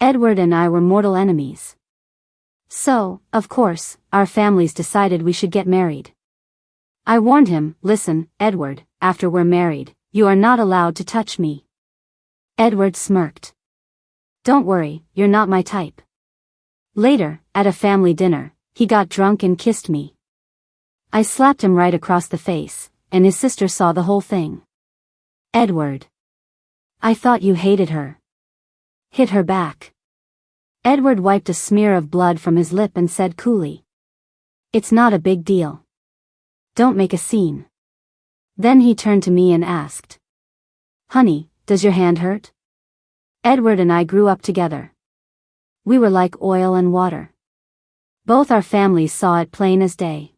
Edward and I were mortal enemies. So, of course, our families decided we should get married. I warned him, "Listen, Edward, after we're married, you are not allowed to touch me." Edward smirked. "Don't worry, you're not my type." Later, at a family dinner, he got drunk and kissed me. I slapped him right across the face, and his sister saw the whole thing. "Edward. I thought you hated her." "Hit her back." Edward wiped a smear of blood from his lip and said coolly, "It's not a big deal. Don't make a scene." Then he turned to me and asked, "Honey, does your hand hurt?" Edward and I grew up together. We were like oil and water. Both our families saw it plain as day.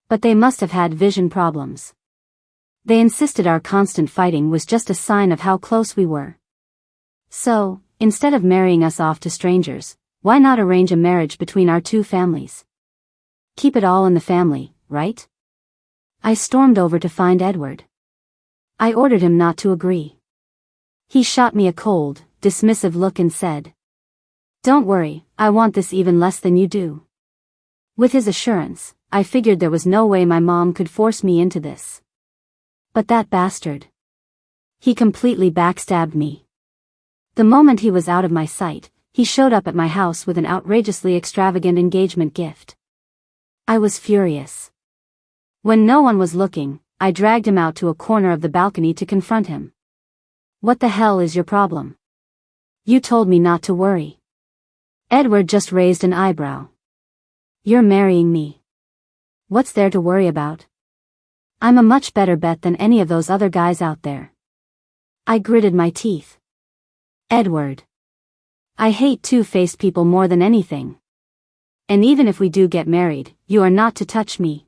But they must have had vision problems. They insisted our constant fighting was just a sign of how close we were. So, instead of marrying us off to strangers, why not arrange a marriage between our two families? Keep it all in the family, right? I stormed over to find Edward. I ordered him not to agree. He shot me a cold, dismissive look and said, "Don't worry, I want this even less than you do." With his assurance, I figured there was no way my mom could force me into this. But that bastard. He completely backstabbed me. The moment he was out of my sight, he showed up at my house with an outrageously extravagant engagement gift. I was furious. When no one was looking, I dragged him out to a corner of the balcony to confront him. "What the hell is your problem? You told me not to worry." Edward just raised an eyebrow. "You're marrying me. What's there to worry about? I'm a much better bet than any of those other guys out there." I gritted my teeth. "Edward. I hate two-faced people more than anything. And even if we do get married, you are not to touch me."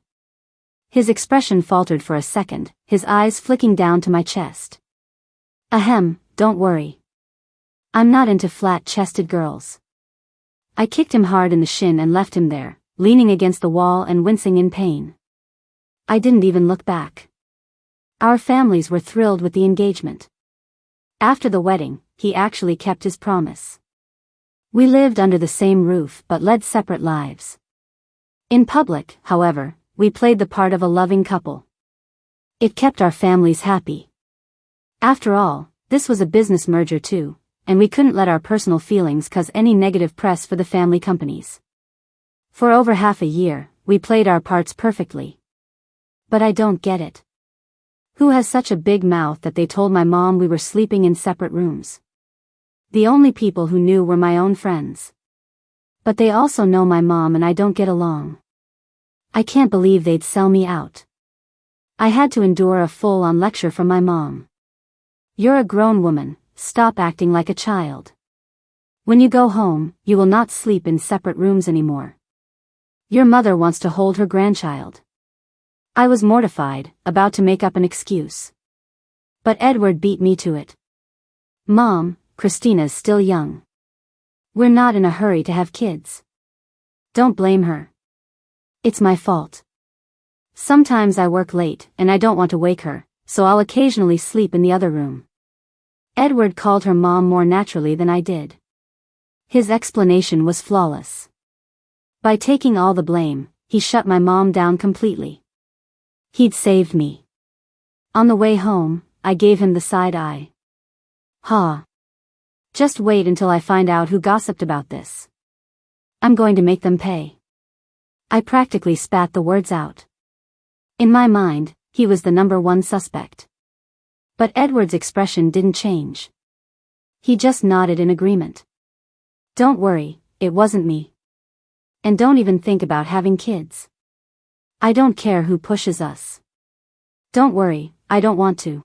His expression faltered for a second, his eyes flicking down to my chest. "Ahem, don't worry. I'm not into flat-chested girls." I kicked him hard in the shin and left him there, leaning against the wall and wincing in pain. I didn't even look back. Our families were thrilled with the engagement. After the wedding, he actually kept his promise. We lived under the same roof but led separate lives. In public, however, we played the part of a loving couple. It kept our families happy. After all, this was a business merger too, and we couldn't let our personal feelings cause any negative press for the family companies. For over half a year, we played our parts perfectly. But I don't get it. Who has such a big mouth that they told my mom we were sleeping in separate rooms? The only people who knew were my own friends. But they also know my mom and I don't get along. I can't believe they'd sell me out. I had to endure a full-on lecture from my mom. "You're a grown woman, stop acting like a child. When you go home, you will not sleep in separate rooms anymore. Your mother wants to hold her grandchild." I was mortified, about to make up an excuse. But Edward beat me to it. "Mom, Christina's still young. We're not in a hurry to have kids. Don't blame her. It's my fault. Sometimes I work late and I don't want to wake her, so I'll occasionally sleep in the other room." Edward called her mom more naturally than I did. His explanation was flawless. By taking all the blame, he shut my mom down completely. He'd saved me. On the way home, I gave him the side eye. "Ha. Just wait until I find out who gossiped about this. I'm going to make them pay." I practically spat the words out. In my mind, he was the #1 suspect. But Edward's expression didn't change. He just nodded in agreement. "Don't worry, it wasn't me. And don't even think about having kids. I don't care who pushes us. Don't worry, I don't want to.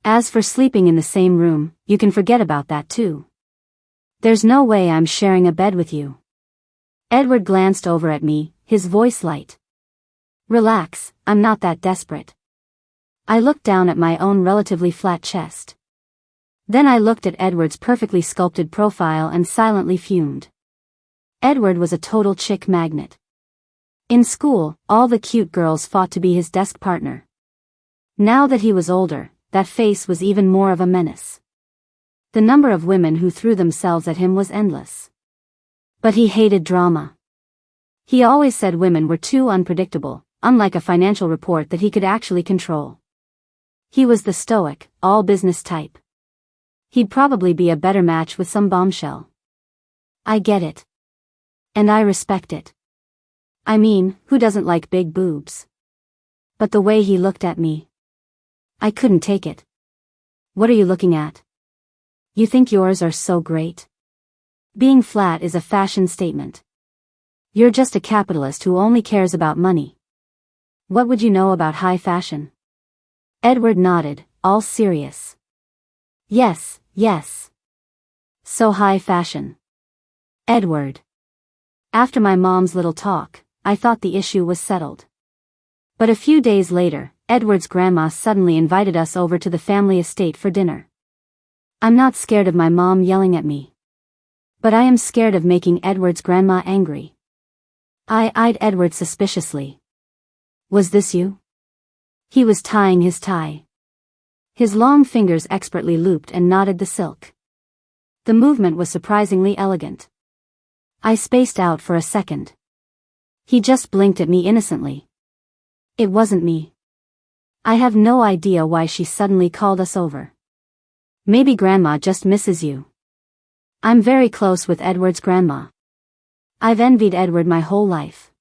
As for sleeping in the same room, you can forget about that too. There's no way I'm sharing a bed with you." Edward glanced over at me, his voice light. "Relax, I'm not that desperate." I looked down at my own relatively flat chest. Then I looked at Edward's perfectly sculpted profile and silently fumed. Edward was a total chick magnet. In school, all the cute girls fought to be his desk partner. Now that he was older, that face was even more of a menace. The number of women who threw themselves at him was endless. But he hated drama. He always said women were too unpredictable, unlike a financial report that he could actually control. He was the stoic, all-business type. He'd probably be a better match with some bombshell. I get it. And I respect it. I mean, who doesn't like big boobs? But the way he looked at me. I couldn't take it. What are you looking at? You think yours are so great? Being flat is a fashion statement. You're just a capitalist who only cares about money. What would you know about high fashion? Edward nodded, all serious. Yes, yes. So high fashion. Edward. After my mom's little talk, I thought the issue was settled. But a few days later, Edward's grandma suddenly invited us over to the family estate for dinner. I'm not scared of my mom yelling at me. But I am scared of making Edward's grandma angry. I eyed Edward suspiciously. Was this you? He was tying his tie. His long fingers expertly looped and knotted the silk. The movement was surprisingly elegant. I spaced out for a second. He just blinked at me innocently. It wasn't me. I have no idea why she suddenly called us over. Maybe Grandma just misses you. I'm very close with Edward's grandma. I've envied Edward my whole life.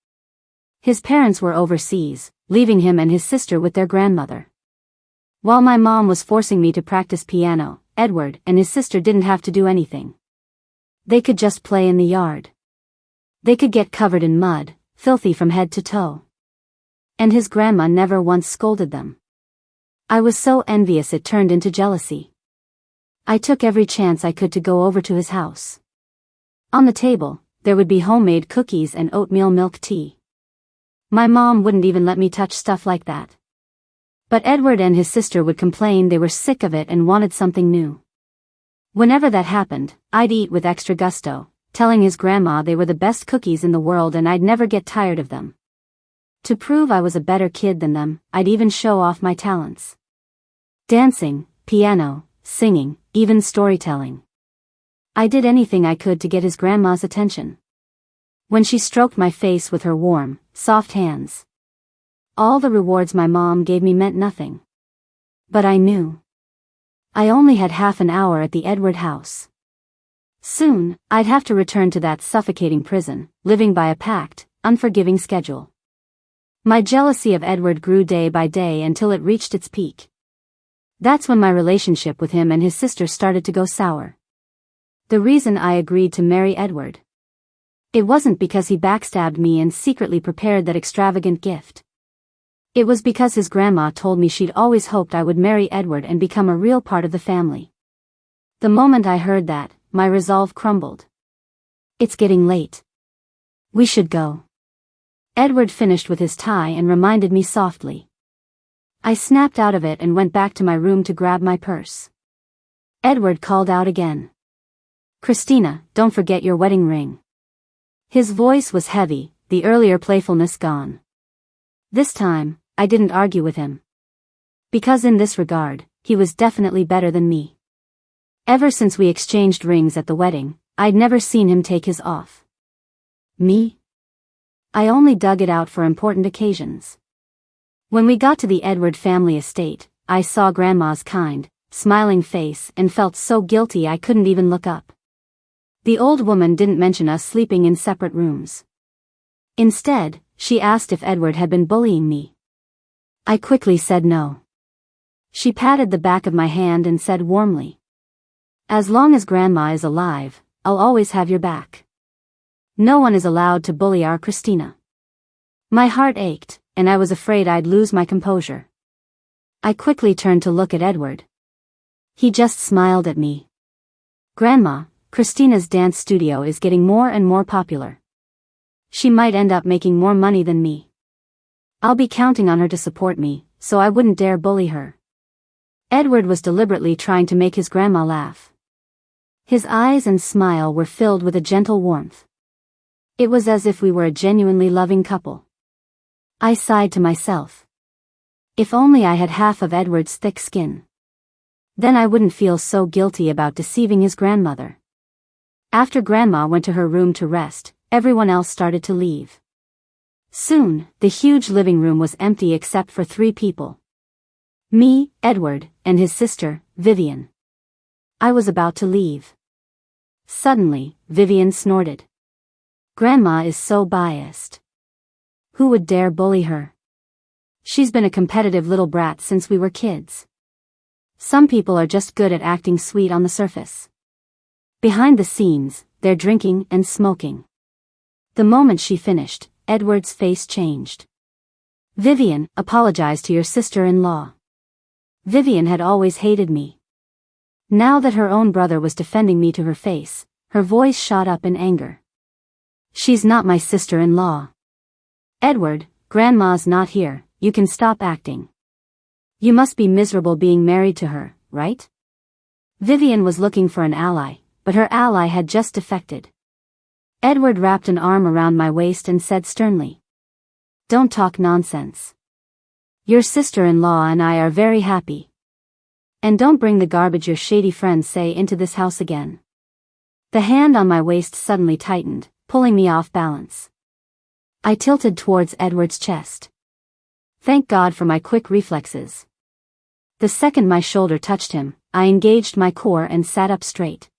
His parents were overseas, leaving him and his sister with their grandmother. While my mom was forcing me to practice piano, Edward and his sister didn't have to do anything. They could just play in the yard. They could get covered in mud, filthy from head to toe. And his grandma never once scolded them. I was so envious it turned into jealousy. I took every chance I could to go over to his house. On the table, there would be homemade cookies and oatmeal milk tea. My mom wouldn't even let me touch stuff like that. But Edward and his sister would complain they were sick of it and wanted something new. Whenever that happened, I'd eat with extra gusto, telling his grandma they were the best cookies in the world and I'd never get tired of them. To prove I was a better kid than them, I'd even show off my talents. Dancing, piano, singing, even storytelling. I did anything I could to get his grandma's attention. When she stroked my face with her warm, soft hands. All the rewards my mom gave me meant nothing. But I knew. I only had half an hour at the Edward house. Soon, I'd have to return to that suffocating prison, living by a packed, unforgiving schedule. My jealousy of Edward grew day by day until it reached its peak. That's when my relationship with him and his sister started to go sour. The reason I agreed to marry Edward. It wasn't because he backstabbed me and secretly prepared that extravagant gift. It was because his grandma told me she'd always hoped I would marry Edward and become a real part of the family. The moment I heard that, my resolve crumbled. It's getting late. We should go. Edward finished with his tie and reminded me softly. I snapped out of it and went back to my room to grab my purse. Edward called out again. Christina, don't forget your wedding ring. His voice was heavy, the earlier playfulness gone. This time, I didn't argue with him. Because in this regard, he was definitely better than me. Ever since we exchanged rings at the wedding, I'd never seen him take his off. Me? I only dug it out for important occasions. When we got to the Edward family estate, I saw Grandma's kind, smiling face and felt so guilty I couldn't even look up. The old woman didn't mention us sleeping in separate rooms. Instead, she asked if Edward had been bullying me. I quickly said no. She patted the back of my hand and said warmly, "As long as Grandma is alive, I'll always have your back. No one is allowed to bully our Christina." My heart ached, and I was afraid I'd lose my composure. I quickly turned to look at Edward. He just smiled at me. "Grandma, Christina's dance studio is getting more and more popular. She might end up making more money than me. I'll be counting on her to support me, so I wouldn't dare bully her." Edward was deliberately trying to make his grandma laugh. His eyes and smile were filled with a gentle warmth. It was as if we were a genuinely loving couple. I sighed to myself. If only I had half of Edward's thick skin. Then I wouldn't feel so guilty about deceiving his grandmother. After Grandma went to her room to rest, everyone else started to leave. Soon, the huge living room was empty except for 3 people. Me, Edward, and his sister, Vivien. I was about to leave. Suddenly, Vivien snorted. Grandma is so biased. Who would dare bully her? She's been a competitive little brat since we were kids. Some people are just good at acting sweet on the surface. Behind the scenes, they're drinking and smoking. The moment she finished, Edward's face changed. Vivien, apologize to your sister-in-law. Vivien had always hated me. Now that her own brother was defending me to her face, her voice shot up in anger. She's not my sister-in-law. Edward, Grandma's not here, you can stop acting. You must be miserable being married to her, right? Vivien was looking for an ally, but her ally had just defected. Edward wrapped an arm around my waist and said sternly. Don't talk nonsense. Your sister-in-law and I are very happy. And don't bring the garbage your shady friends say into this house again. The hand on my waist suddenly tightened, pulling me off balance. I tilted towards Edward's chest. Thank God for my quick reflexes. The second my shoulder touched him, I engaged my core and sat up straight.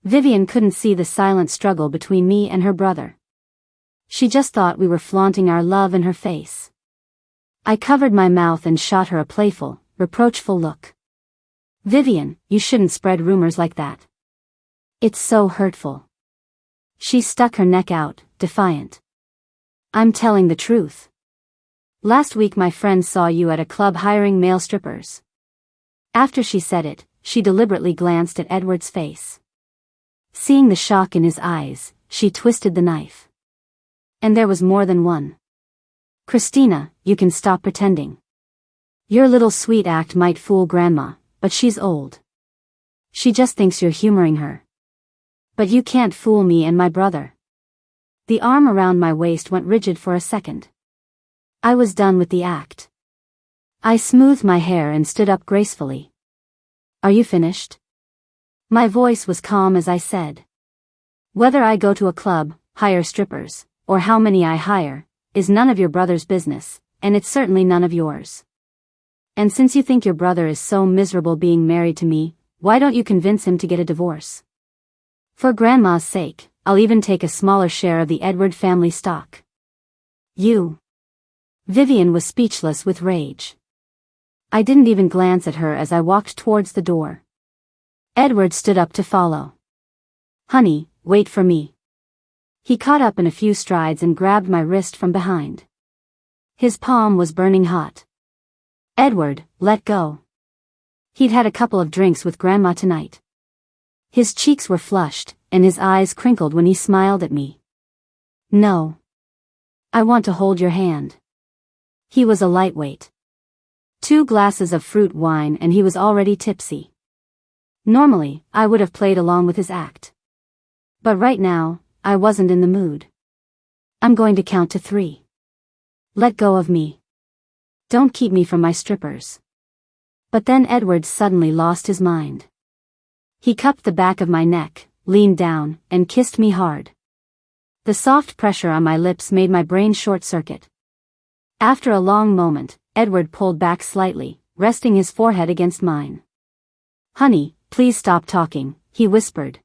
Vivien couldn't see the silent struggle between me and her brother. She just thought we were flaunting our love in her face. I covered my mouth and shot her a playful, reproachful look. Vivien, you shouldn't spread rumors like that. It's so hurtful. She stuck her neck out, defiant. I'm telling the truth. Last week my friend saw you at a club hiring male strippers. After she said it, she deliberately glanced at Edward's face. Seeing the shock in his eyes, she twisted the knife. And there was more than one. Christina, you can stop pretending. Your little sweet act might fool Grandma, but she's old. She just thinks you're humoring her. But you can't fool me and my brother. The arm around my waist went rigid for a second. I was done with the act. I smoothed my hair and stood up gracefully. Are you finished? My voice was calm as I said. Whether I go to a club, hire strippers, or how many I hire, is none of your brother's business, and it's certainly none of yours. And since you think your brother is so miserable being married to me, why don't you convince him to get a divorce? For Grandma's sake, I'll even take a smaller share of the Edward family stock. You. Vivien was speechless with rage. I didn't even glance at her as I walked towards the door. Edward stood up to follow. Honey, wait for me. He caught up in a few strides and grabbed my wrist from behind. His palm was burning hot. Edward, let go. He'd had a couple of drinks with Grandma tonight. His cheeks were flushed, and his eyes crinkled when he smiled at me. No. I want to hold your hand. He was a lightweight. 2 glasses of fruit wine and he was already tipsy. Normally, I would have played along with his act. But right now, I wasn't in the mood. I'm going to count to 3. Let go of me. Don't keep me from my strippers. But then Edward suddenly lost his mind. He cupped the back of my neck, leaned down, and kissed me hard. The soft pressure on my lips made my brain short-circuit. After a long moment, Edward pulled back slightly, resting his forehead against mine. Honey, please stop talking, he whispered.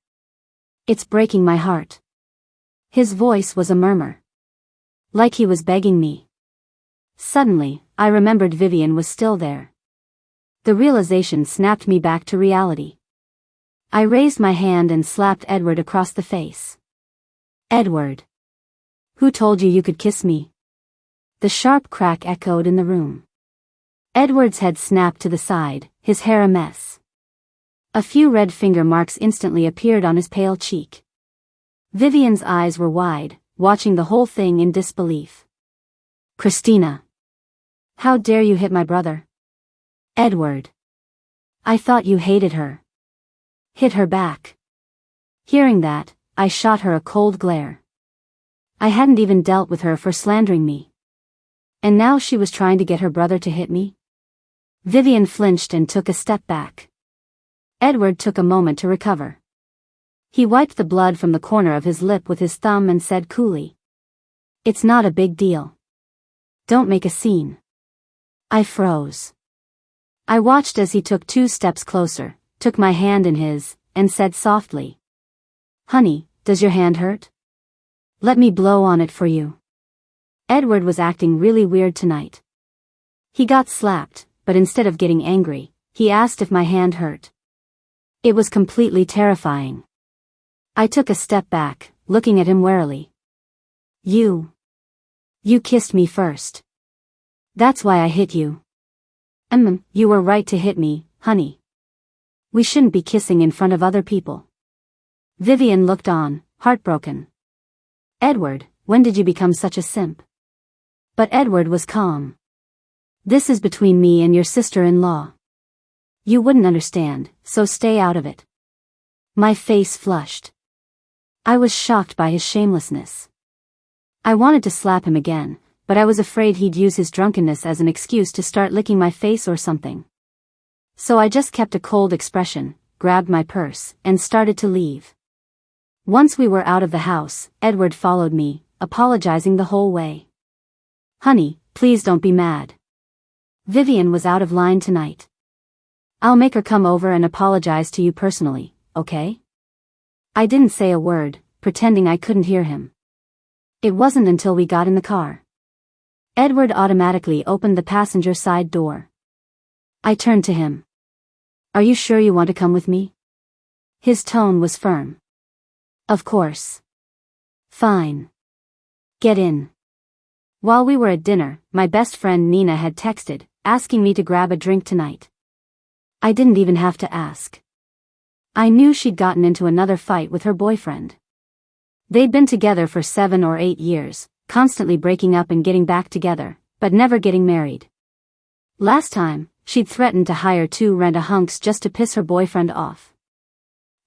It's breaking my heart. His voice was a murmur. Like he was begging me. Suddenly, I remembered Vivien was still there. The realization snapped me back to reality. I raised my hand and slapped Edward across the face. Edward. Who told you you could kiss me? The sharp crack echoed in the room. Edward's head snapped to the side, his hair a mess. A few red finger marks instantly appeared on his pale cheek. Vivien's eyes were wide, watching the whole thing in disbelief. Christina. How dare you hit my brother? Edward. I thought you hated her. Hit her back. Hearing that, I shot her a cold glare. I hadn't even dealt with her for slandering me. And now she was trying to get her brother to hit me? Vivien flinched and took a step back. Edward took a moment to recover. He wiped the blood from the corner of his lip with his thumb and said coolly, "It's not a big deal. Don't make a scene." I froze. I watched as he took 2 steps closer, took my hand in his, and said softly, "Honey, does your hand hurt? Let me blow on it for you." Edward was acting really weird tonight. He got slapped, but instead of getting angry, he asked if my hand hurt. It was completely terrifying. I took a step back, looking at him warily. You kissed me first. That's why I hit you." You were right to hit me, honey. We shouldn't be kissing in front of other people." Vivien looked on, heartbroken. "Edward, when did you become such a simp?" But Edward was calm. "This is between me and your sister-in-law. You wouldn't understand, so stay out of it." My face flushed. I was shocked by his shamelessness. I wanted to slap him again, but I was afraid he'd use his drunkenness as an excuse to start licking my face or something. So I just kept a cold expression, grabbed my purse, and started to leave. Once we were out of the house, Edward followed me, apologizing the whole way. "Honey, please don't be mad. Vivien was out of line tonight. I'll make her come over and apologize to you personally, okay?" I didn't say a word, pretending I couldn't hear him. It wasn't until we got in the car. Edward automatically opened the passenger side door. I turned to him. "Are you sure you want to come with me?" His tone was firm. "Of course." "Fine. Get in." While we were at dinner, my best friend Nina had texted, asking me to grab a drink tonight. I didn't even have to ask. I knew she'd gotten into another fight with her boyfriend. They'd been together for 7 or 8 years, constantly breaking up and getting back together, but never getting married. Last time, she'd threatened to hire 2 rent-a-hunks just to piss her boyfriend off.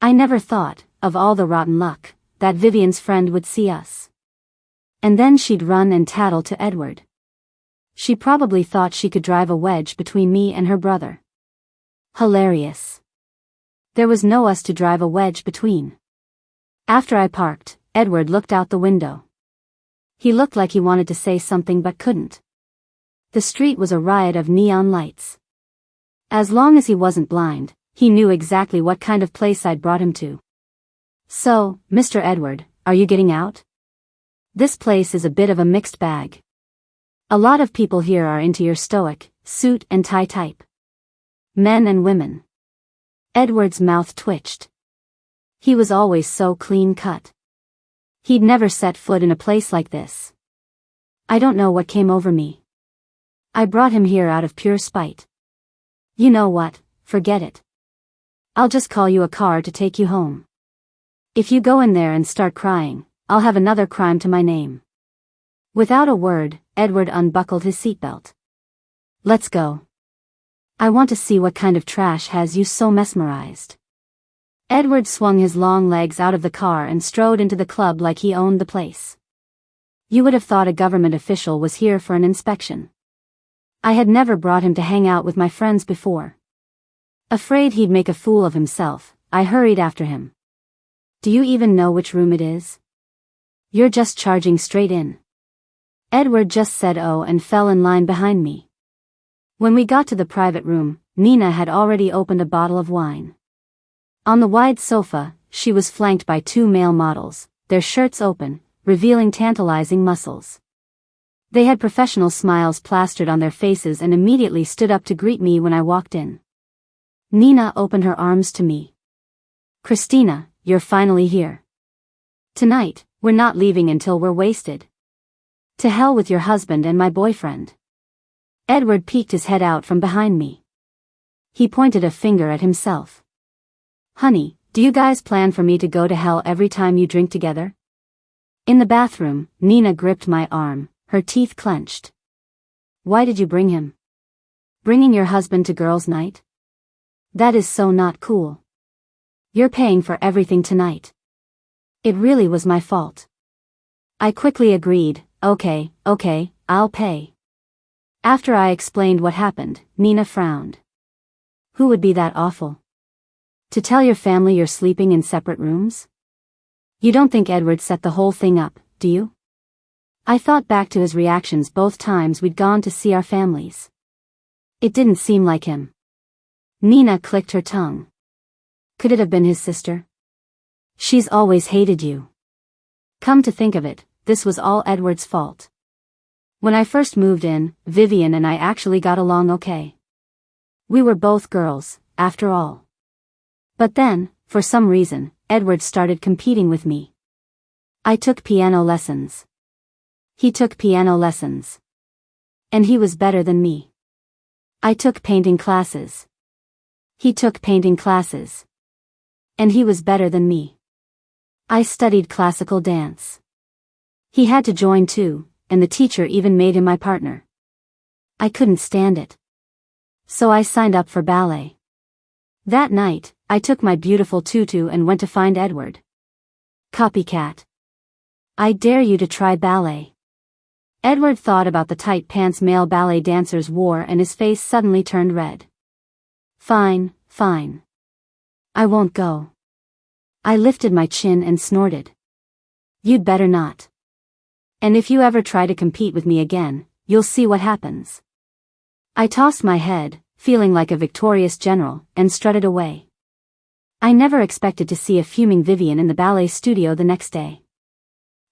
I never thought, of all the rotten luck, that Vivien's friend would see us. And then she'd run and tattle to Edward. She probably thought she could drive a wedge between me and her brother. Hilarious. There was no us to drive a wedge between. After I parked, Edward looked out the window. He looked like he wanted to say something but couldn't. The street was a riot of neon lights. As long as he wasn't blind, he knew exactly what kind of place I'd brought him to. "So, Mr. Edward, are you getting out? This place is a bit of a mixed bag. A lot of people here are into your stoic, suit and tie type. Men and women." Edward's mouth twitched. He was always so clean-cut. He'd never set foot in a place like this. I don't know what came over me. I brought him here out of pure spite. You know what, forget it. I'll just call you a car to take you home. If you go in there and start crying, I'll have another crime to my name. Without a word, Edward unbuckled his seatbelt. "Let's go. I want to see what kind of trash has you so mesmerized." Edward swung his long legs out of the car and strode into the club like he owned the place. You would have thought a government official was here for an inspection. I had never brought him to hang out with my friends before. Afraid he'd make a fool of himself, I hurried after him. "Do you even know which room it is? You're just charging straight in." Edward just said oh and fell in line behind me. When we got to the private room, Nina had already opened a bottle of wine. On the wide sofa, she was flanked by 2 male models, their shirts open, revealing tantalizing muscles. They had professional smiles plastered on their faces and immediately stood up to greet me when I walked in. Nina opened her arms to me. "Christina, you're finally here. Tonight, we're not leaving until we're wasted. To hell with your husband and my boyfriend." Edward peeked his head out from behind me. He pointed a finger at himself. "Honey, do you guys plan for me to go to hell every time you drink together?" In the bathroom, Nina gripped my arm, her teeth clenched. "Why did you bring him? Bringing your husband to girls' night? That is so not cool. You're paying for everything tonight." It really was my fault. I quickly agreed, okay, I'll pay. After I explained what happened, Nina frowned. Who would be that awful? To tell your family you're sleeping in separate rooms? You don't think Edward set the whole thing up, do you? I thought back to his reactions both times we'd gone to see our families. It didn't seem like him. Nina clicked her tongue. Could it have been his sister? She's always hated you. Come to think of it, this was all Edward's fault. When I first moved in, Vivien and I actually got along okay. We were both girls, after all. But then, for some reason, Edward started competing with me. I took piano lessons. He took piano lessons. And he was better than me. I took painting classes. He took painting classes. And he was better than me. I studied classical dance. He had to join too, and the teacher even made him my partner. I couldn't stand it. So I signed up for ballet. That night, I took my beautiful tutu and went to find Edward. Copycat. I dare you to try ballet. Edward thought about the tight pants male ballet dancers wore and his face suddenly turned red. Fine, fine. I won't go. I lifted my chin and snorted. You'd better not. And if you ever try to compete with me again, you'll see what happens. I tossed my head, feeling like a victorious general, and strutted away. I never expected to see a fuming Vivien in the ballet studio the next day.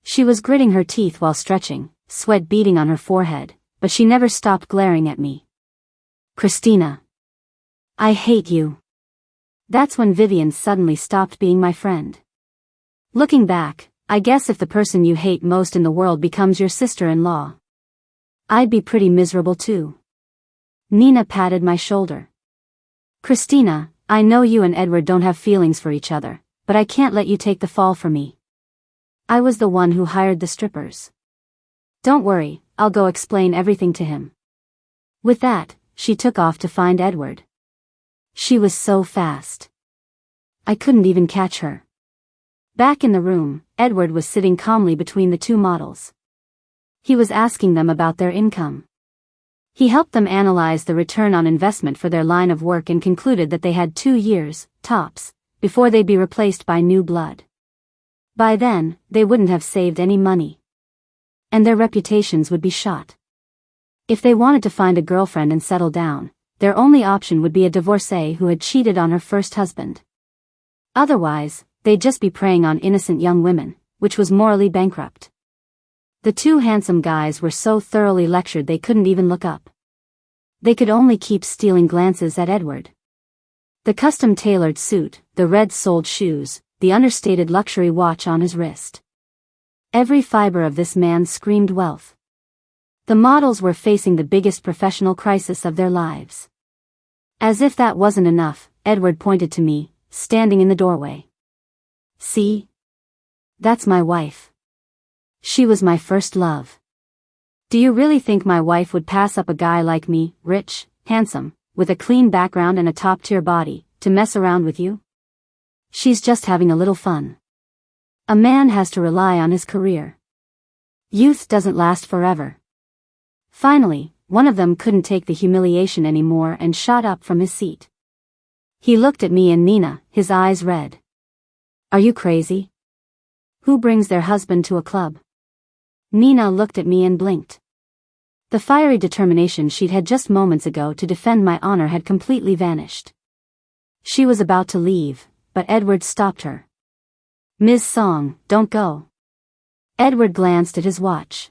She was gritting her teeth while stretching, sweat beading on her forehead, but she never stopped glaring at me. Christina. I hate you. That's when Vivien suddenly stopped being my friend. Looking back, I guess if the person you hate most in the world becomes your sister-in-law, I'd be pretty miserable too. Nina patted my shoulder. Christina, I know you and Edward don't have feelings for each other, but I can't let you take the fall for me. I was the one who hired the strippers. Don't worry, I'll go explain everything to him. With that, she took off to find Edward. She was so fast. I couldn't even catch her. Back in the room, Edward was sitting calmly between the two models. He was asking them about their income. He helped them analyze the return on investment for their line of work and concluded that they had 2 years, tops, before they'd be replaced by new blood. By then, they wouldn't have saved any money. And their reputations would be shot. If they wanted to find a girlfriend and settle down, their only option would be a divorcee who had cheated on her first husband. Otherwise, they'd just be preying on innocent young women, which was morally bankrupt. The two handsome guys were so thoroughly lectured they couldn't even look up. They could only keep stealing glances at Edward. The custom-tailored suit, the red-soled shoes, the understated luxury watch on his wrist. Every fiber of this man screamed wealth. The models were facing the biggest professional crisis of their lives. As if that wasn't enough, Edward pointed to me, standing in the doorway. See? That's my wife. She was my first love. Do you really think my wife would pass up a guy like me, rich, handsome, with a clean background and a top-tier body, to mess around with you? She's just having a little fun. A man has to rely on his career. Youth doesn't last forever. Finally, one of them couldn't take the humiliation anymore and shot up from his seat. He looked at me and Nina, his eyes red. Are you crazy? Who brings their husband to a club? Nina looked at me and blinked. The fiery determination she'd had just moments ago to defend my honor had completely vanished. She was about to leave, but Edward stopped her. Ms. Song, don't go. Edward glanced at his watch.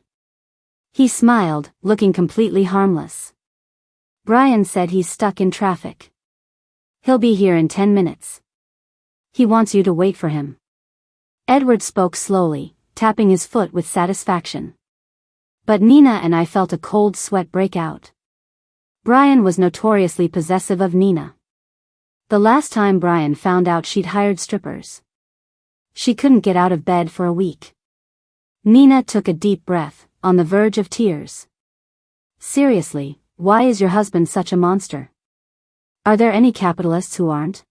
He smiled, looking completely harmless. Brian said he's stuck in traffic. He'll be here in 10 minutes. He wants you to wait for him. Edward spoke slowly, tapping his foot with satisfaction. But Nina and I felt a cold sweat break out. Brian was notoriously possessive of Nina. The last time Brian found out she'd hired strippers, she couldn't get out of bed for a week. Nina took a deep breath, on the verge of tears. Seriously, why is your husband such a monster? Are there any capitalists who aren't?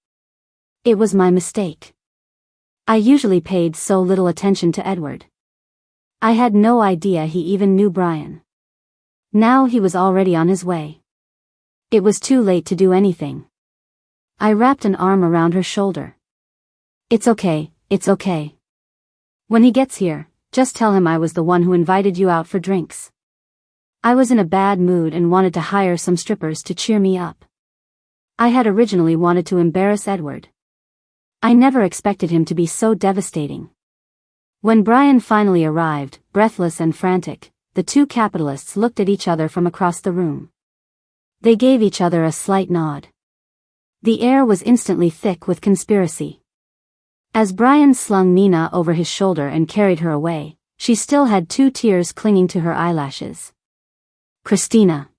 It was my mistake. I usually paid so little attention to Edward. I had no idea he even knew Brian. Now he was already on his way. It was too late to do anything. I wrapped an arm around her shoulder. It's okay, it's okay. When he gets here, just tell him I was the one who invited you out for drinks. I was in a bad mood and wanted to hire some strippers to cheer me up. I had originally wanted to embarrass Edward. I never expected him to be so devastating. When Brian finally arrived, breathless and frantic, the two capitalists looked at each other from across the room. They gave each other a slight nod. The air was instantly thick with conspiracy. As Brian slung Nina over his shoulder and carried her away, she still had 2 tears clinging to her eyelashes. Christina.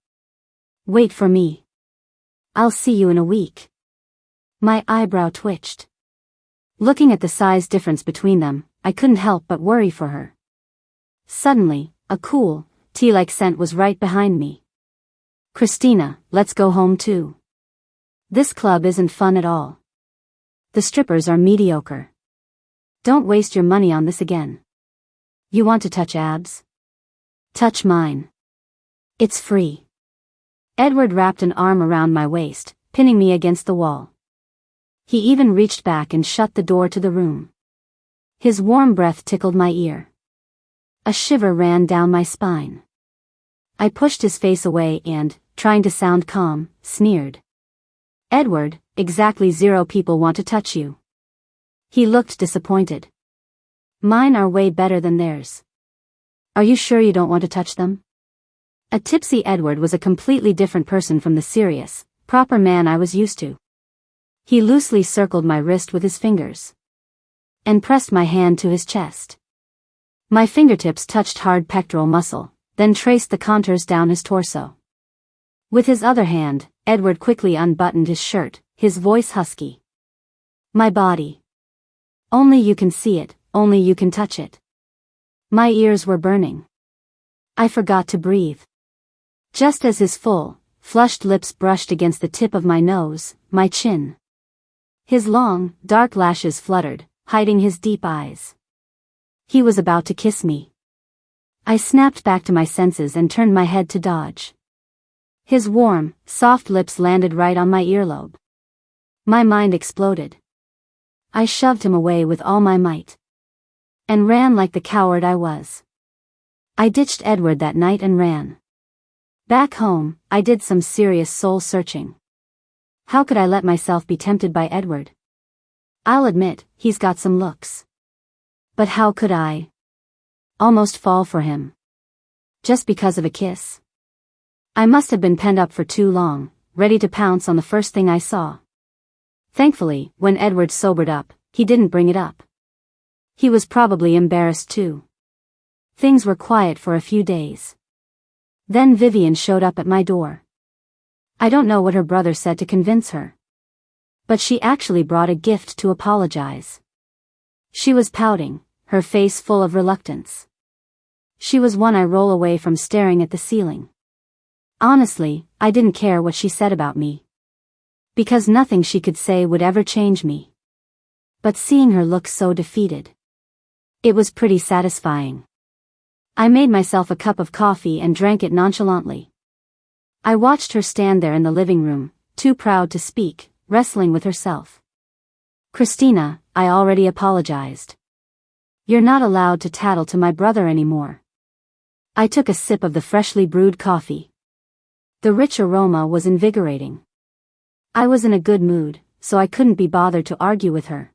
Wait for me. I'll see you in a week. My eyebrow twitched. Looking at the size difference between them, I couldn't help but worry for her. Suddenly, a cool, tea-like scent was right behind me. Christina, let's go home too. This club isn't fun at all. The strippers are mediocre. Don't waste your money on this again. You want to touch abs? Touch mine. It's free. Edward wrapped an arm around my waist, pinning me against the wall. He even reached back and shut the door to the room. His warm breath tickled my ear. A shiver ran down my spine. I pushed his face away and, trying to sound calm, sneered. Edward, exactly 0 people want to touch you. He looked disappointed. Mine are way better than theirs. Are you sure you don't want to touch them? A tipsy Edward was a completely different person from the serious, proper man I was used to. He loosely circled my wrist with his fingers and pressed my hand to his chest. My fingertips touched hard pectoral muscle, then traced the contours down his torso. With his other hand, Edward quickly unbuttoned his shirt, his voice husky. My body. Only you can see it, only you can touch it. My ears were burning. I forgot to breathe. Just as his full, flushed lips brushed against the tip of my nose, my chin. His long, dark lashes fluttered, hiding his deep eyes. He was about to kiss me. I snapped back to my senses and turned my head to dodge. His warm, soft lips landed right on my earlobe. My mind exploded. I shoved him away with all my might. And ran like the coward I was. I ditched Edward that night and ran. Back home, I did some serious soul searching. How could I let myself be tempted by Edward? I'll admit, he's got some looks. But how could I almost fall for him? Just because of a kiss? I must have been penned up for too long, ready to pounce on the first thing I saw. Thankfully, when Edward sobered up, he didn't bring it up. He was probably embarrassed too. Things were quiet for a few days. Then Vivien showed up at my door. I don't know what her brother said to convince her. But she actually brought a gift to apologize. She was pouting, her face full of reluctance. She was one I roll away from staring at the ceiling. Honestly, I didn't care what she said about me. Because nothing she could say would ever change me. But seeing her look so defeated, it was pretty satisfying. I made myself a cup of coffee and drank it nonchalantly. I watched her stand there in the living room, too proud to speak, wrestling with herself. Christina, I already apologized. You're not allowed to tattle to my brother anymore. I took a sip of the freshly brewed coffee. The rich aroma was invigorating. I was in a good mood, so I couldn't be bothered to argue with her.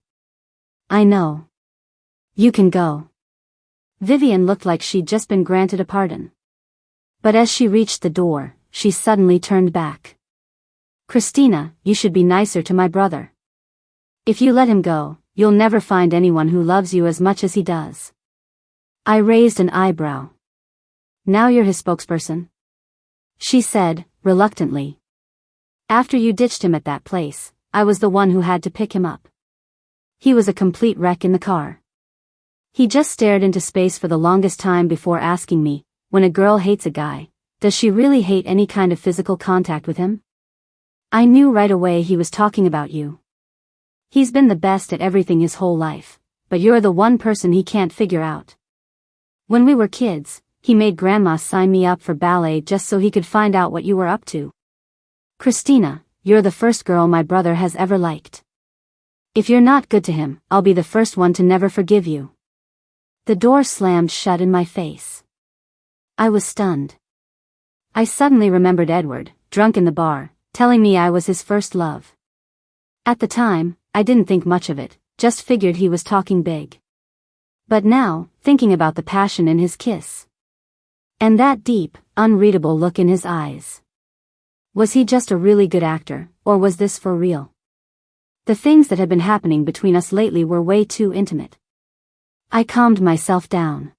I know. You can go. Vivien looked like she'd just been granted a pardon. But as she reached the door, she suddenly turned back. Christina, you should be nicer to my brother. If you let him go, you'll never find anyone who loves you as much as he does. I raised an eyebrow. Now you're his spokesperson? She said, reluctantly. After you ditched him at that place, I was the one who had to pick him up. He was a complete wreck in the car. He just stared into space for the longest time before asking me, when a girl hates a guy, does she really hate any kind of physical contact with him? I knew right away he was talking about you. He's been the best at everything his whole life, but you're the one person he can't figure out. When we were kids, he made Grandma sign me up for ballet just so he could find out what you were up to. Christina, you're the first girl my brother has ever liked. If you're not good to him, I'll be the first one to never forgive you." The door slammed shut in my face. I was stunned. I suddenly remembered Edward, drunk in the bar, telling me I was his first love. At the time, I didn't think much of it, just figured he was talking big. But now, thinking about the passion in his kiss. And that deep, unreadable look in his eyes. Was he just a really good actor, or was this for real? The things that had been happening between us lately were way too intimate. I calmed myself down.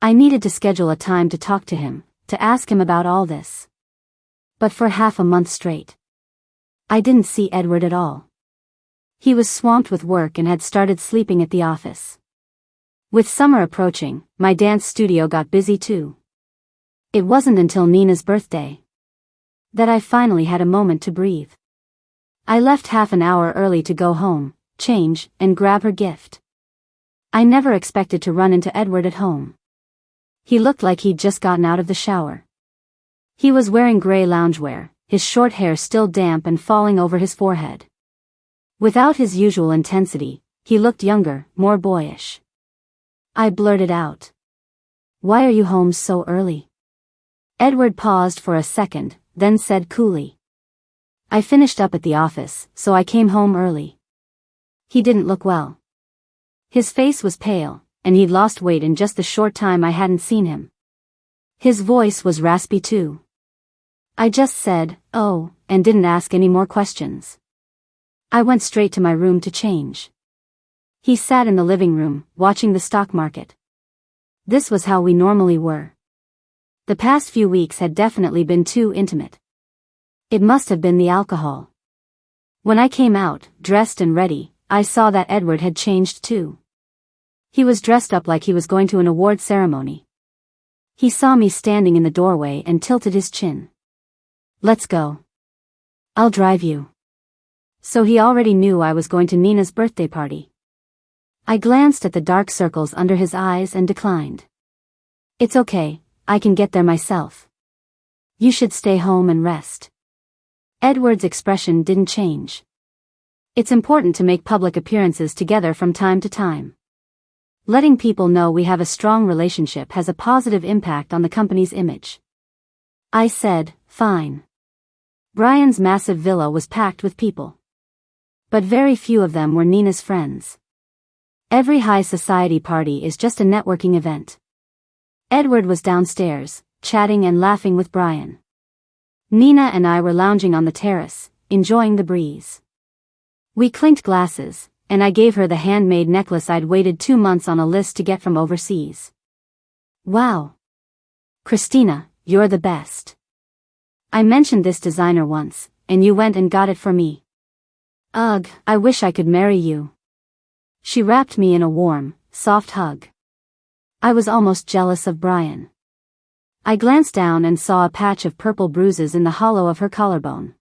I needed to schedule a time to talk to him, to ask him about all this. But for half a month straight, I didn't see Edward at all. He was swamped with work and had started sleeping at the office. With summer approaching, my dance studio got busy too. It wasn't until Nina's birthday that I finally had a moment to breathe. I left half an hour early to go home, change, and grab her gift. I never expected to run into Edward at home. He looked like he'd just gotten out of the shower. He was wearing gray loungewear, his short hair still damp and falling over his forehead. Without his usual intensity, he looked younger, more boyish. I blurted out, "Why are you home so early?" Edward paused for a second, then said coolly, "I finished up at the office, so I came home early." He didn't look well. His face was pale, and he'd lost weight in just the short time I hadn't seen him. His voice was raspy too. I just said, "Oh," and didn't ask any more questions. I went straight to my room to change. He sat in the living room, watching the stock market. This was how we normally were. The past few weeks had definitely been too intimate. It must have been the alcohol. When I came out, dressed and ready, I saw that Edward had changed too. He was dressed up like he was going to an award ceremony. He saw me standing in the doorway and tilted his chin. "Let's go. I'll drive you." So he already knew I was going to Nina's birthday party. I glanced at the dark circles under his eyes and declined. "It's okay, I can get there myself. You should stay home and rest." Edward's expression didn't change. It's important to make public appearances together from time to time. Letting people know we have a strong relationship has a positive impact on the company's image. I said, "Fine." Brian's massive villa was packed with people. But very few of them were Nina's friends. Every high society party is just a networking event. Edward was downstairs, chatting and laughing with Brian. Nina and I were lounging on the terrace, enjoying the breeze. We clinked glasses, and I gave her the handmade necklace I'd waited 2 months on a list to get from overseas. "Wow. Christina, you're the best. I mentioned this designer once, and you went and got it for me. Ugh, I wish I could marry you." She wrapped me in a warm, soft hug. I was almost jealous of Brian. I glanced down and saw a patch of purple bruises in the hollow of her collarbone.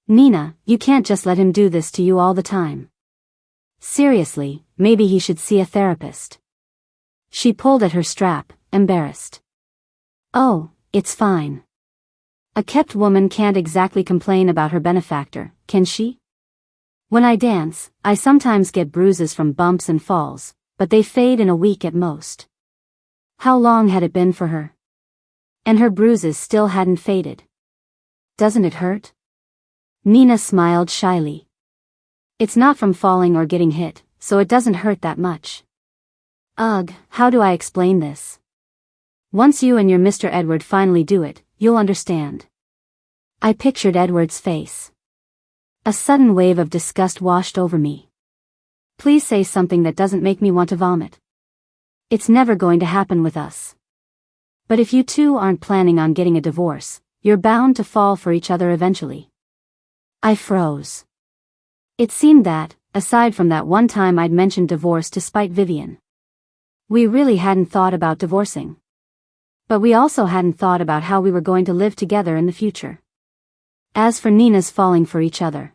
"Nina, you can't just let him do this to you all the time. Seriously, maybe he should see a therapist." She pulled at her strap, embarrassed. "Oh, it's fine. A kept woman can't exactly complain about her benefactor, can she? When I dance, I sometimes get bruises from bumps and falls, but they fade in a week at most." How long had it been for her? And her bruises still hadn't faded. "Doesn't it hurt?" Nina smiled shyly. "It's not from falling or getting hit, so it doesn't hurt that much." Ugh, how do I explain this? Once you and your Mr. Edward finally do it, you'll understand. I pictured Edward's face. A sudden wave of disgust washed over me. "Please say something that doesn't make me want to vomit. It's never going to happen with us. But if you two aren't planning on getting a divorce, you're bound to fall for each other eventually." I froze. It seemed that, aside from that one time I'd mentioned divorce to spite Vivien, we really hadn't thought about divorcing. But we also hadn't thought about how we were going to live together in the future. As for Nina's falling for each other,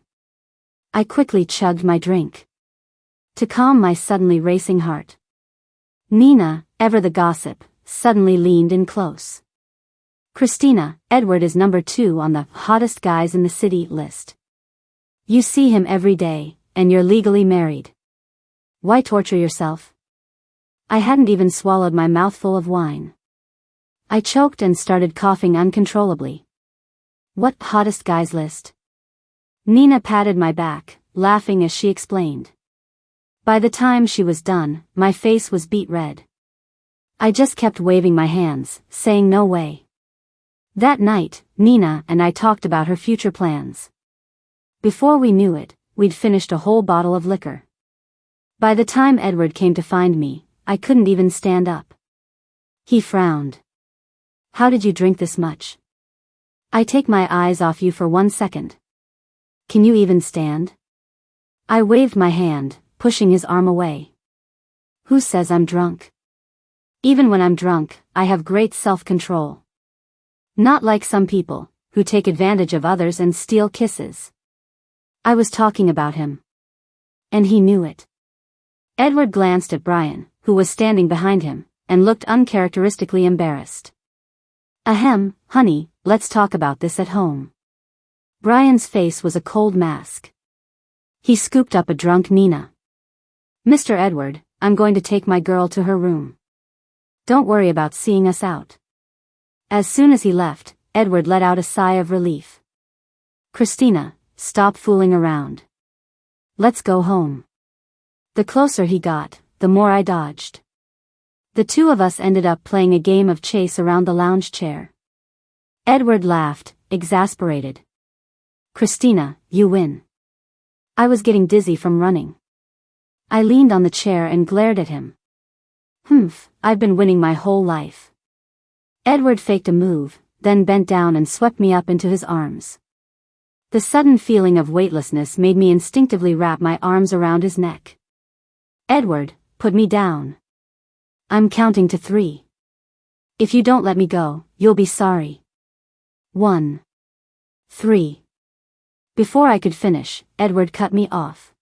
I quickly chugged my drink to calm my suddenly racing heart. Nina, ever the gossip, suddenly leaned in close. Christina, Edward is number 2 on the hottest guys in the city list. You see him every day, and you're legally married. Why torture yourself? I hadn't even swallowed my mouthful of wine. I choked and started coughing uncontrollably. What hottest guys list? Nina patted my back, laughing as she explained. By the time she was done, my face was beet red. I just kept waving my hands, saying no way. That night, Nina and I talked about her future plans. Before we knew it, we'd finished a whole bottle of liquor. By the time Edward came to find me, I couldn't even stand up. He frowned. How did you drink this much? I take my eyes off you for 1 second. Can you even stand? I waved my hand, pushing his arm away. Who says I'm drunk? Even when I'm drunk, I have great self-control. Not like some people, who take advantage of others and steal kisses. I was talking about him. And he knew it. Edward glanced at Brian, who was standing behind him, and looked uncharacteristically embarrassed. Ahem, honey, let's talk about this at home. Brian's face was a cold mask. He scooped up a drunk Nina. Mr. Edward, I'm going to take my girl to her room. Don't worry about seeing us out. As soon as he left, Edward let out a sigh of relief. Christina, stop fooling around. Let's go home. The closer he got, the more I dodged. The two of us ended up playing a game of chase around the lounge chair. Edward laughed, exasperated. Christina, you win. I was getting dizzy from running. I leaned on the chair and glared at him. Humph, I've been winning my whole life. Edward faked a move, then bent down and swept me up into his arms. The sudden feeling of weightlessness made me instinctively wrap my arms around his neck. Edward, put me down. I'm counting to 3. If you don't let me go, you'll be sorry. 1. 3. Before I could finish, Edward cut me off.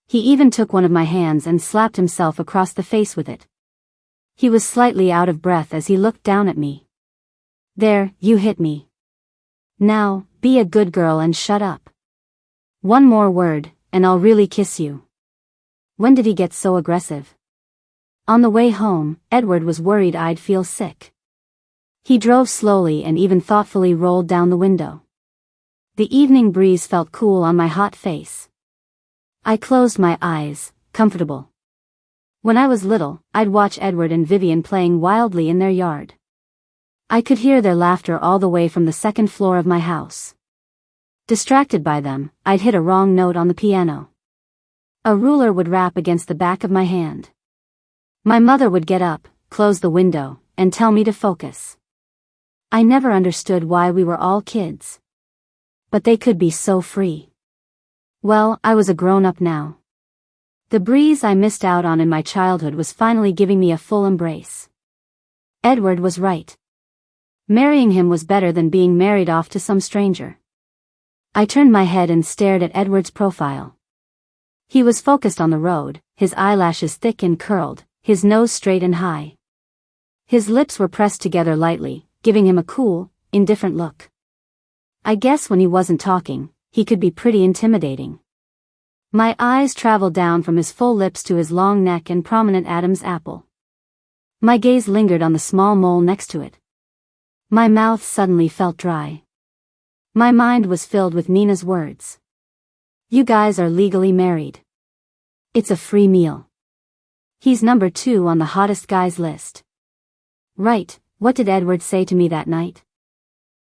He even took one of my hands and slapped himself across the face with it. He was slightly out of breath as he looked down at me. There, you hit me. Now, be a good girl and shut up. One more word, and I'll really kiss you. When did he get so aggressive? On the way home, Edward was worried I'd feel sick. He drove slowly and even thoughtfully rolled down the window. The evening breeze felt cool on my hot face. I closed my eyes, comfortable. When I was little, I'd watch Edward and Vivien playing wildly in their yard. I could hear their laughter all the way from the 2nd floor of my house. Distracted by them, I'd hit a wrong note on the piano. A ruler would rap against the back of my hand. My mother would get up, close the window, and tell me to focus. I never understood why we were all kids. But they could be so free. Well, I was a grown-up now. The breeze I missed out on in my childhood was finally giving me a full embrace. Edward was right. Marrying him was better than being married off to some stranger. I turned my head and stared at Edward's profile. He was focused on the road, his eyelashes thick and curled, his nose straight and high. His lips were pressed together lightly, giving him a cool, indifferent look. I guess when he wasn't talking, he could be pretty intimidating. My eyes traveled down from his full lips to his long neck and prominent Adam's apple. My gaze lingered on the small mole next to it. My mouth suddenly felt dry. My mind was filled with Nina's words. You guys are legally married. It's a free meal. He's number 2 on the hottest guys list. Right, what did Edward say to me that night?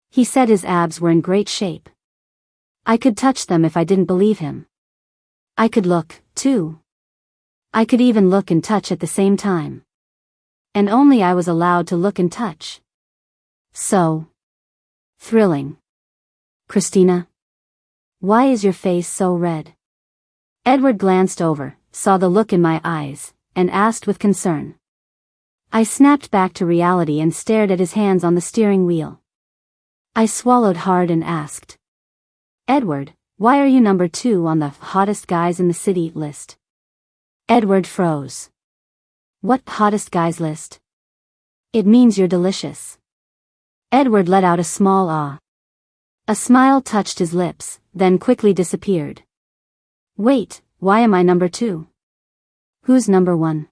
He said his abs were in great shape. I could touch them if I didn't believe him. I could look, too. I could even look and touch at the same time. And only I was allowed to look and touch. So thrilling. Christina? Why is your face so red? Edward glanced over, saw the look in my eyes, and asked with concern. I snapped back to reality and stared at his hands on the steering wheel. I swallowed hard and asked. Edward, why are you number 2 on the hottest guys in the city list? Edward froze. What hottest guys list? It means you're delicious. Edward let out a small ah. A smile touched his lips, then quickly disappeared. Wait, why am I number 2? Who's number 1?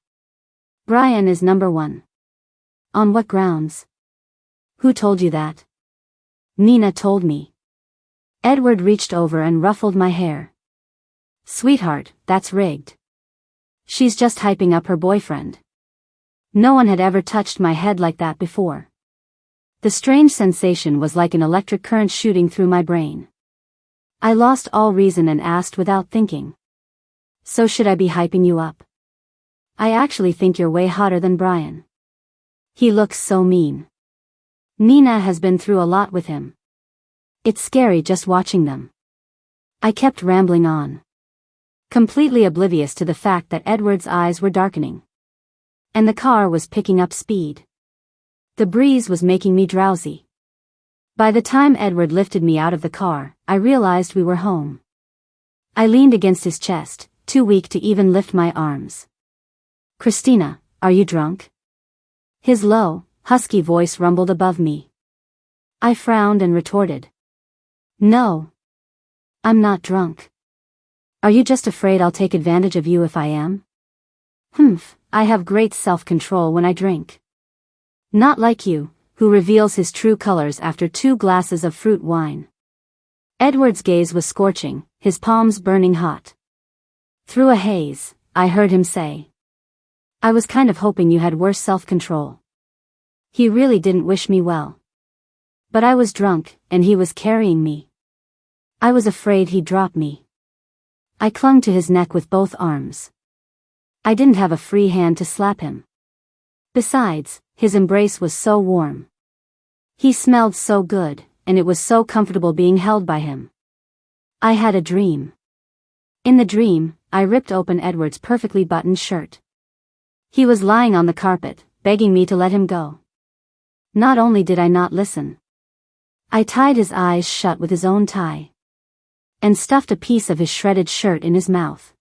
Brian is number 1. On what grounds? Who told you that? Nina told me. Edward reached over and ruffled my hair. Sweetheart, that's rigged. She's just hyping up her boyfriend. No one had ever touched my head like that before. The strange sensation was like an electric current shooting through my brain. I lost all reason and asked without thinking. So should I be hyping you up? I actually think you're way hotter than Brian. He looks so mean. Nina has been through a lot with him. It's scary just watching them. I kept rambling on, completely oblivious to the fact that Edward's eyes were darkening. And the car was picking up speed. The breeze was making me drowsy. By the time Edward lifted me out of the car, I realized we were home. I leaned against his chest, too weak to even lift my arms. Christina, are you drunk? His low, husky voice rumbled above me. I frowned and retorted. No. I'm not drunk. Are you just afraid I'll take advantage of you if I am? Humph, I have great self-control when I drink. Not like you, who reveals his true colors after 2 glasses of fruit wine. Edward's gaze was scorching, his palms burning hot. Through a haze, I heard him say. I was kind of hoping you had worse self-control. He really didn't wish me well. But I was drunk, and he was carrying me. I was afraid he'd drop me. I clung to his neck with both arms. I didn't have a free hand to slap him. Besides, his embrace was so warm. He smelled so good, and it was so comfortable being held by him. I had a dream. In the dream, I ripped open Edward's perfectly buttoned shirt. He was lying on the carpet, begging me to let him go. Not only did I not listen, I tied his eyes shut with his own tie, and stuffed a piece of his shredded shirt in his mouth.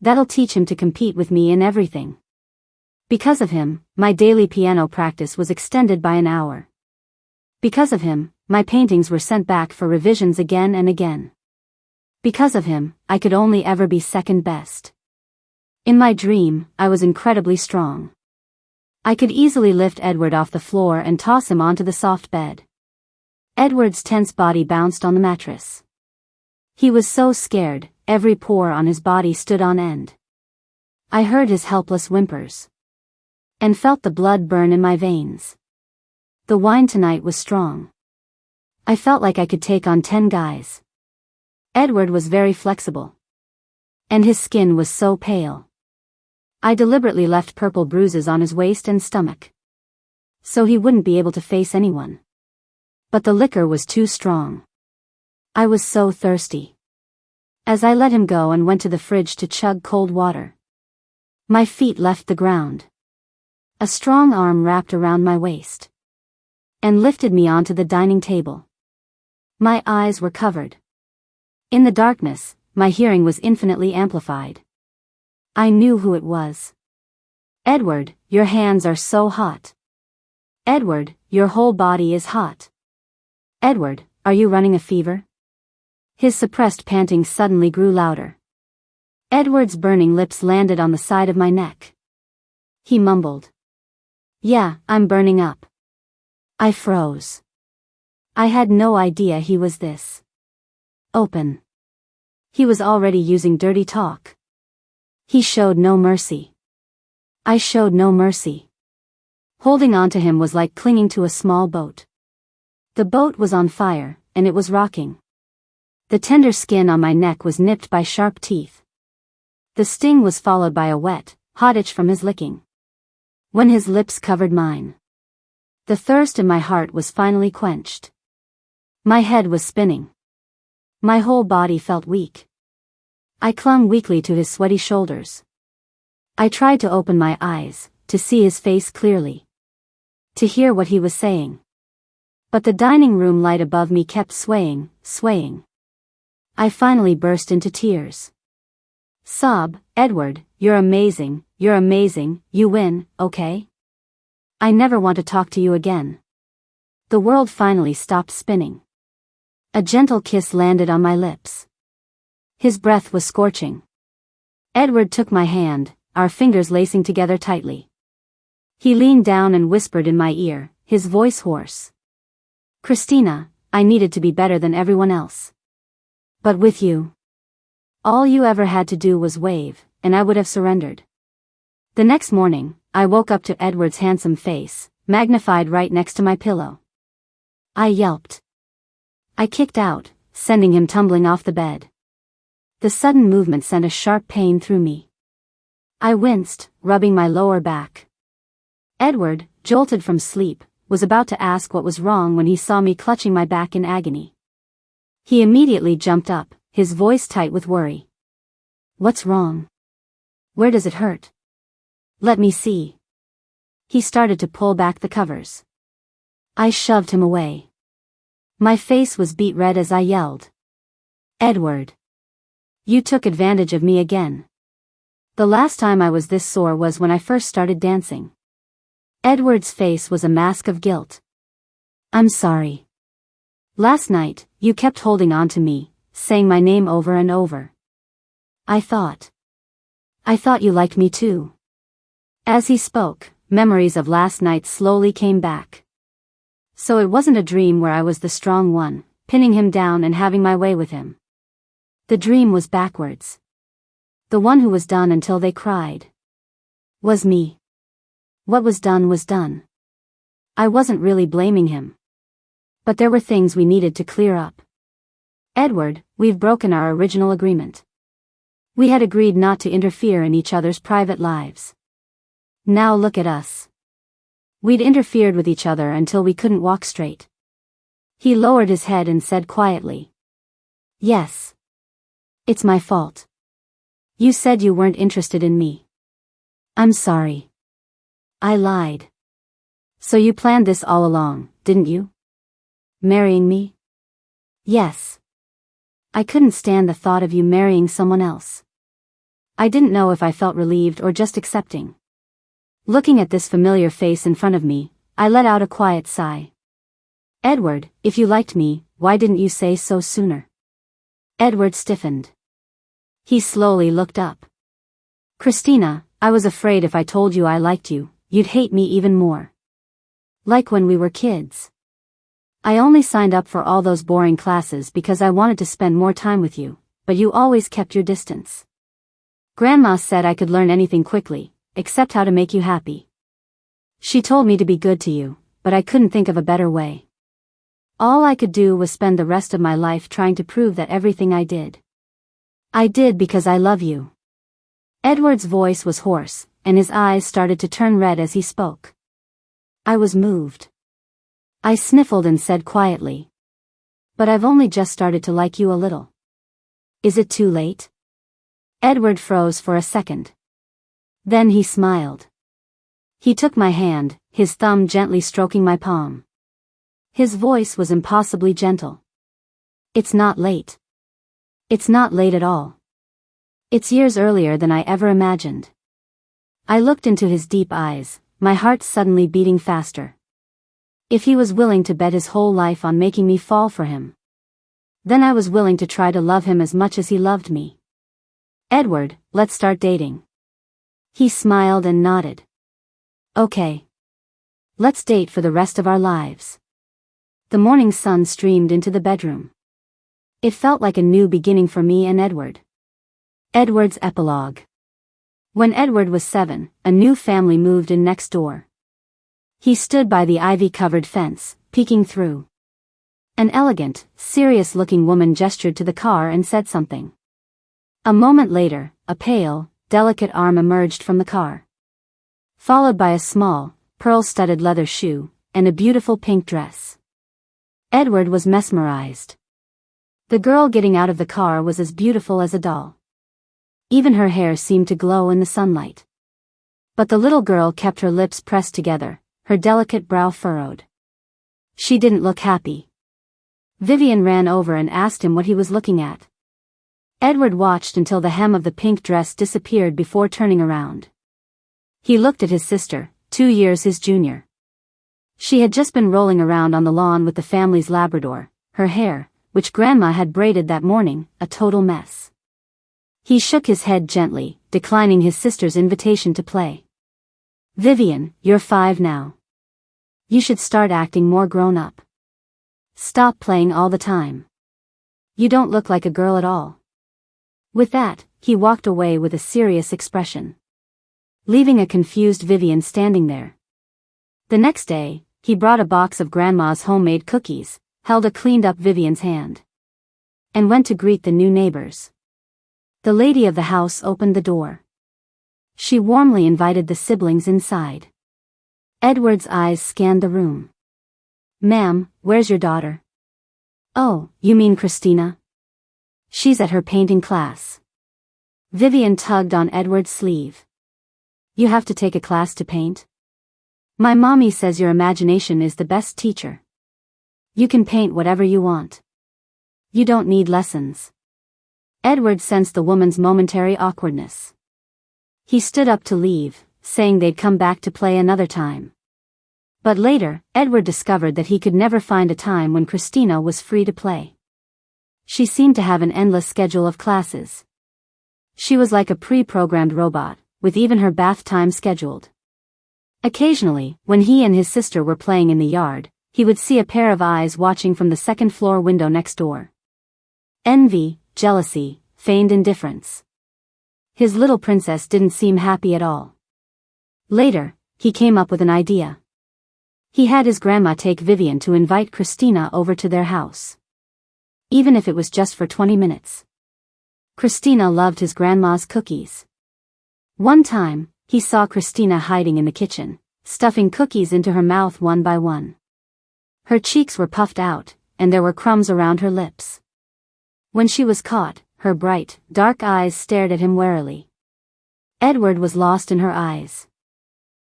That'll teach him to compete with me in everything. Because of him, my daily piano practice was extended by an hour. Because of him, my paintings were sent back for revisions again and again. Because of him, I could only ever be second best. In my dream, I was incredibly strong. I could easily lift Edward off the floor and toss him onto the soft bed. Edward's tense body bounced on the mattress. He was so scared, every pore on his body stood on end. I heard his helpless whimpers, and felt the blood burn in my veins. The wine tonight was strong. I felt like I could take on 10 guys. Edward was very flexible, and his skin was so pale. I deliberately left purple bruises on his waist and stomach, so he wouldn't be able to face anyone. But the liquor was too strong. I was so thirsty. As I let him go and went to the fridge to chug cold water, my feet left the ground. A strong arm wrapped around my waist and lifted me onto the dining table. My eyes were covered. In the darkness, my hearing was infinitely amplified. I knew who it was. Edward, your hands are so hot. Edward, your whole body is hot. Edward, are you running a fever? His suppressed panting suddenly grew louder. Edward's burning lips landed on the side of my neck. He mumbled. Yeah, I'm burning up. I froze. I had no idea he was this open. He was already using dirty talk. He showed no mercy. I showed no mercy. Holding on to him was like clinging to a small boat. The boat was on fire, and it was rocking. The tender skin on my neck was nipped by sharp teeth. The sting was followed by a wet, hot itch from his licking. When his lips covered mine, the thirst in my heart was finally quenched. My head was spinning. My whole body felt weak. I clung weakly to his sweaty shoulders. I tried to open my eyes, to see his face clearly, to hear what he was saying. But the dining room light above me kept swaying, swaying. I finally burst into tears. Sob, Edward, you're amazing, you win, okay? I never want to talk to you again. The world finally stopped spinning. A gentle kiss landed on my lips. His breath was scorching. Edward took my hand, our fingers lacing together tightly. He leaned down and whispered in my ear, his voice hoarse. "Christina, I needed to be better than everyone else. But with you, all you ever had to do was wave, and I would have surrendered." The next morning, I woke up to Edward's handsome face, magnified right next to my pillow. I yelped. I kicked out, sending him tumbling off the bed. The sudden movement sent a sharp pain through me. I winced, rubbing my lower back. Edward, jolted from sleep, was about to ask what was wrong when he saw me clutching my back in agony. He immediately jumped up, his voice tight with worry. "What's wrong? Where does it hurt? Let me see." He started to pull back the covers. I shoved him away. My face was beet red as I yelled. "Edward! You took advantage of me again. The last time I was this sore was when I first started dancing." Edward's face was a mask of guilt. "I'm sorry. Last night, you kept holding on to me, saying my name over and over. I thought you liked me too." As he spoke, memories of last night slowly came back. So it wasn't a dream where I was the strong one, pinning him down and having my way with him. The dream was backwards. The one who was done until they cried was me. What was done was done. I wasn't really blaming him. But there were things we needed to clear up. "Edward, we've broken our original agreement. We had agreed not to interfere in each other's private lives. Now look at us. We'd interfered with each other until we couldn't walk straight." He lowered his head and said quietly, "Yes. It's my fault. You said you weren't interested in me. I'm sorry. I lied. So you planned this all along, didn't you? Marrying me?" "Yes. I couldn't stand the thought of you marrying someone else." I didn't know if I felt relieved or just accepting. Looking at this familiar face in front of me, I let out a quiet sigh. "Edward, if you liked me, why didn't you say so sooner?" Edward stiffened. He slowly looked up. "Christina, I was afraid if I told you I liked you, you'd hate me even more. Like when we were kids. I only signed up for all those boring classes because I wanted to spend more time with you, but you always kept your distance. Grandma said I could learn anything quickly, except how to make you happy. She told me to be good to you, but I couldn't think of a better way. All I could do was spend the rest of my life trying to prove that everything I did because I love you." Edward's voice was hoarse, and his eyes started to turn red as he spoke. I was moved. I sniffled and said quietly, "But I've only just started to like you a little. Is it too late?" Edward froze for a second. Then he smiled. He took my hand, his thumb gently stroking my palm. His voice was impossibly gentle. "It's not late. It's not late at all. It's years earlier than I ever imagined." I looked into his deep eyes, my heart suddenly beating faster. If he was willing to bet his whole life on making me fall for him, then I was willing to try to love him as much as he loved me. "Edward, let's start dating." He smiled and nodded. "Okay. Let's date for the rest of our lives." The morning sun streamed into the bedroom. It felt like a new beginning for me and Edward. Edward's epilogue. When Edward was 7, a new family moved in next door. He stood by the ivy-covered fence, peeking through. An elegant, serious-looking woman gestured to the car and said something. A moment later, a pale, delicate arm emerged from the car, followed by a small, pearl-studded leather shoe, and a beautiful pink dress. Edward was mesmerized. The girl getting out of the car was as beautiful as a doll. Even her hair seemed to glow in the sunlight. But the little girl kept her lips pressed together, her delicate brow furrowed. She didn't look happy. Vivien ran over and asked him what he was looking at. Edward watched until the hem of the pink dress disappeared before turning around. He looked at his sister, 2 years his junior. She had just been rolling around on the lawn with the family's Labrador, her hair, which Grandma had braided that morning, a total mess. He shook his head gently, declining his sister's invitation to play. "Vivien, you're 5 now. You should start acting more grown up. Stop playing all the time. You don't look like a girl at all." With that, he walked away with a serious expression, leaving a confused Vivien standing there. The next day, he brought a box of Grandma's homemade cookies, held a cleaned-up Vivien's hand, and went to greet the new neighbors. The lady of the house opened the door. She warmly invited the siblings inside. Edward's eyes scanned the room. "Ma'am, where's your daughter?" "Oh, you mean Christina? She's at her painting class." Vivien tugged on Edward's sleeve. "You have to take a class to paint? My mommy says your imagination is the best teacher. You can paint whatever you want. You don't need lessons." Edward sensed the woman's momentary awkwardness. He stood up to leave, saying they'd come back to play another time. But later, Edward discovered that he could never find a time when Christina was free to play. She seemed to have an endless schedule of classes. She was like a pre-programmed robot, with even her bath time scheduled. Occasionally, when he and his sister were playing in the yard, he would see a pair of eyes watching from the second-floor window next door. Envy, jealousy, feigned indifference. His little princess didn't seem happy at all. Later, he came up with an idea. He had his grandma take Vivien to invite Christina over to their house. Even if it was just for 20 minutes. Christina loved his grandma's cookies. One time, he saw Christina hiding in the kitchen, stuffing cookies into her mouth one by one. Her cheeks were puffed out, and there were crumbs around her lips. When she was caught, her bright, dark eyes stared at him warily. Edward was lost in her eyes.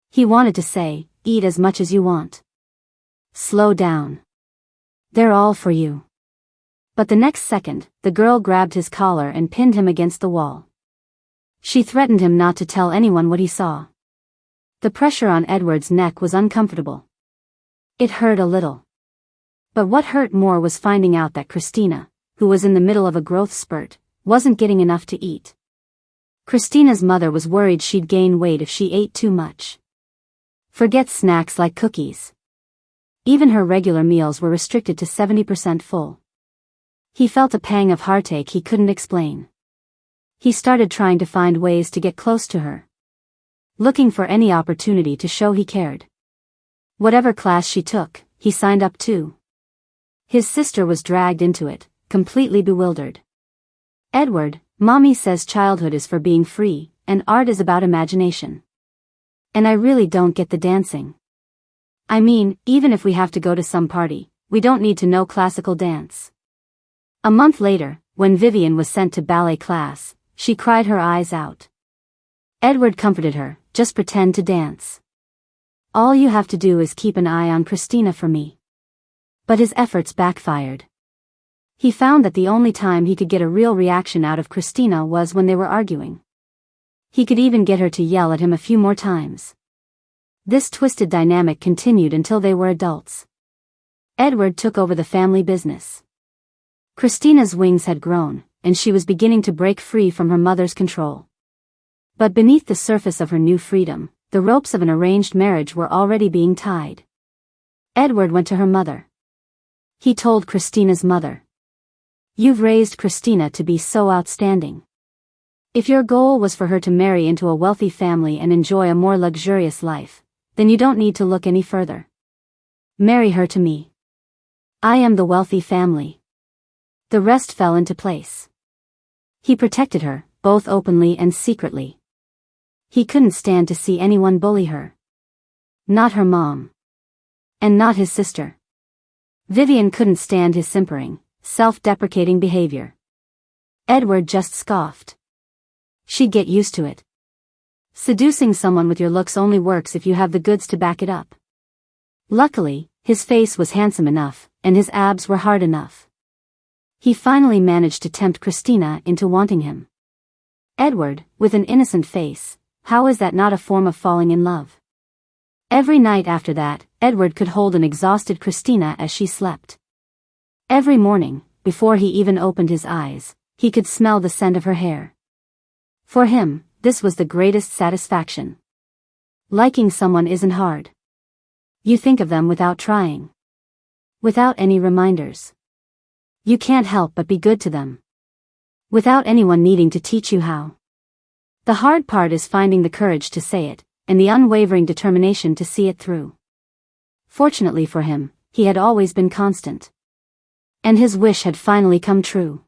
He wanted to say, "Eat as much as you want. Slow down. They're all for you." But the next second, the girl grabbed his collar and pinned him against the wall. She threatened him not to tell anyone what he saw. The pressure on Edward's neck was uncomfortable. It hurt a little. But what hurt more was finding out that Christina, who was in the middle of a growth spurt, wasn't getting enough to eat. Christina's mother was worried she'd gain weight if she ate too much. Forget snacks like cookies. Even her regular meals were restricted to 70% full. He felt a pang of heartache he couldn't explain. He started trying to find ways to get close to her. Looking for any opportunity to show he cared. Whatever class she took, he signed up to. His sister was dragged into it, completely bewildered. "Edward, Mommy says childhood is for being free, and art is about imagination. And I really don't get the dancing. I mean, even if we have to go to some party, we don't need to know classical dance." A month later, when Vivien was sent to ballet class, she cried her eyes out. Edward comforted her, "Just pretend to dance. All you have to do is keep an eye on Christina for me." But his efforts backfired. He found that the only time he could get a real reaction out of Christina was when they were arguing. He could even get her to yell at him a few more times. This twisted dynamic continued until they were adults. Edward took over the family business. Christina's wings had grown, and she was beginning to break free from her mother's control. But beneath the surface of her new freedom, the ropes of an arranged marriage were already being tied. Edward went to her mother. He told Christina's mother, "You've raised Christina to be so outstanding. If your goal was for her to marry into a wealthy family and enjoy a more luxurious life, then you don't need to look any further. Marry her to me. I am the wealthy family." The rest fell into place. He protected her, both openly and secretly. He couldn't stand to see anyone bully her. Not her mom. And not his sister. Vivien couldn't stand his simpering, self-deprecating behavior. Edward just scoffed. She'd get used to it. Seducing someone with your looks only works if you have the goods to back it up. Luckily, his face was handsome enough, and his abs were hard enough. He finally managed to tempt Christina into wanting him. Edward, with an innocent face, how is that not a form of falling in love? Every night after that, Edward could hold an exhausted Christina as she slept. Every morning, before he even opened his eyes, he could smell the scent of her hair. For him, this was the greatest satisfaction. Liking someone isn't hard. You think of them without trying. Without any reminders. You can't help but be good to them. Without anyone needing to teach you how. The hard part is finding the courage to say it, and the unwavering determination to see it through. Fortunately for him, he had always been constant. And his wish had finally come true.